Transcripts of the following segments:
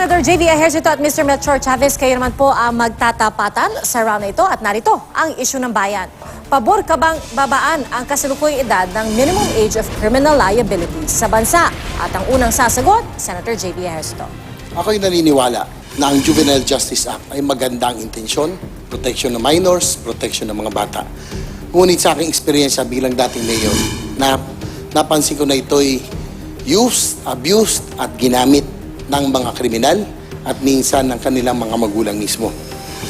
Senator JV Ejercito at Mr. Melchor Chavez, kayo naman po ang magtatapatan sa round na ito at narito ang isyu ng bayan. Pabor ka bang babaan ang kasalukuyang edad ng minimum age of criminal liability sa bansa? At ang unang sasagot, Senator JV Ejercito. Ako'y naniniwala na ang Juvenile Justice Act ay magandang intensyon, protection ng minors, protection ng mga bata. Ngunit sa aking eksperyensya bilang dating mayor, napansin ko na ito'y used, abused at ginamit ng mga kriminal at minsan ng kanilang mga magulang mismo.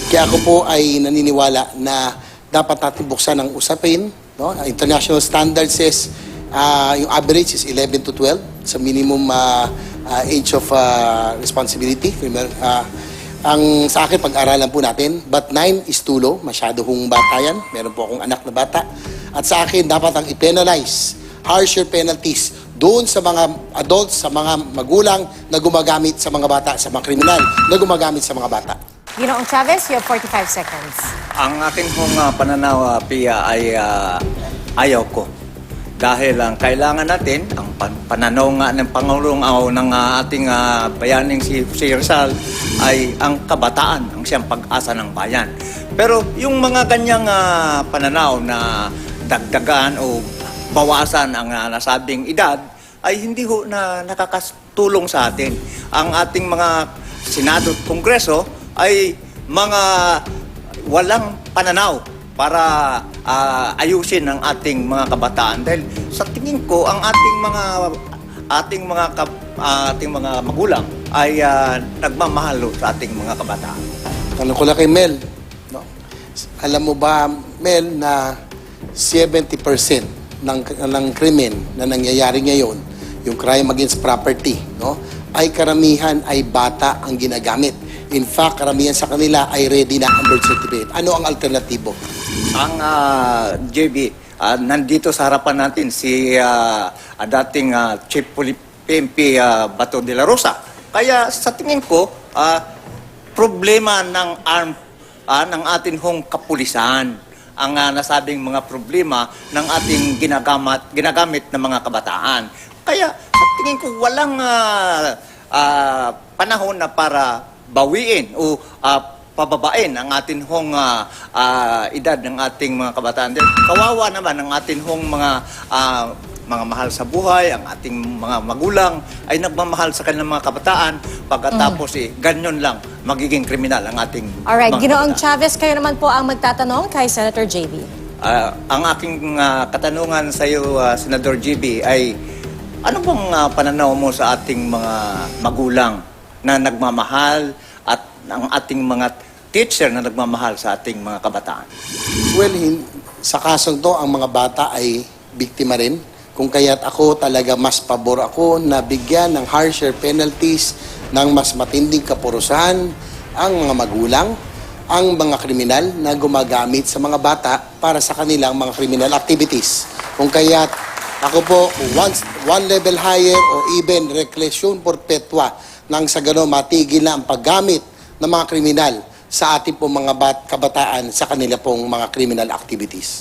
Kaya ako po ay naniniwala na dapat natin buksan ang usapin. No? International standard says yung average is 11 to 12 sa minimum age of responsibility. Ang sa akin, pag-aralan po natin, but 9 is too low. Masyado hong bata yan. Meron po akong anak na bata. At sa akin, dapat ang i-penalize, harsher penalties doon sa mga adults, sa mga magulang na gumagamit sa mga bata, sa mga kriminal na gumagamit sa mga bata. Ginoong Chavez, you have 45 seconds. Ang aking pong pananaw, Pia, ay ayaw ko. Dahil ang kailangan natin, ang pananaw nga ng Pangulong ng ating bayaning si Rizal ay ang kabataan, ang siyang pag-asa ng bayan. Pero yung mga ganyang pananaw na dagdagan o bawasan ang nasabing edad ay hindi ho na nakakatulong sa atin. Ang ating mga Senado at Kongreso ay mga walang pananaw para ayusin ang ating mga kabataan. Dahil sa tingin ko, ang ating mga magulang ay nagmamahal sa ating mga kabataan. Tanong ko lang kay Mel, no? Alam mo ba, Mel, na 70% ng krimen na nangyayari ngayon, yung crime against property, no, ay karamihan ay bata ang ginagamit. In fact, karamihan sa kanila ay ready na ang birth certificate. Ano ang alternatibo? Ang JB, nandito sa harapan natin si dating Chief PNP Bato de la Rosa. Kaya sa tingin ko, problema ng ating hong kapulisan ang nasabing mga problema ng ating ginagamit ng mga kabataan. Kaya sa tingin ko walang panahon na para bawiin o pababain ang ating hong edad ng ating mga kabataan. Kawawa naman ang ating hong mga mahal sa buhay, ang ating mga magulang ay nagmamahal sa kanilang mga kabataan pagkatapos ganyan lang magiging kriminal ang ating Alright, mga Ginoong kabataan. Chavez, kayo naman po ang magtatanong kay Senator JV. Ang aking katanungan sa iyo, Senador JB, ay ano bang pananaw mo sa ating mga magulang na nagmamahal at ang ating mga teacher na nagmamahal sa ating mga kabataan? Well, sa kasong to, ang mga bata ay biktima rin. Kung kaya't ako talaga mas pabor ako na bigyan ng harsher penalties, ng mas matinding kapurusahan ang mga magulang, ang mga kriminal na gumagamit sa mga bata para sa kanilang mga criminal activities. Kung kaya't ako po, one level higher o even reclusion perpetua nang sa gano'n matigil na ang paggamit ng mga kriminal sa ating pong mga kabataan sa kanila pong mga criminal activities.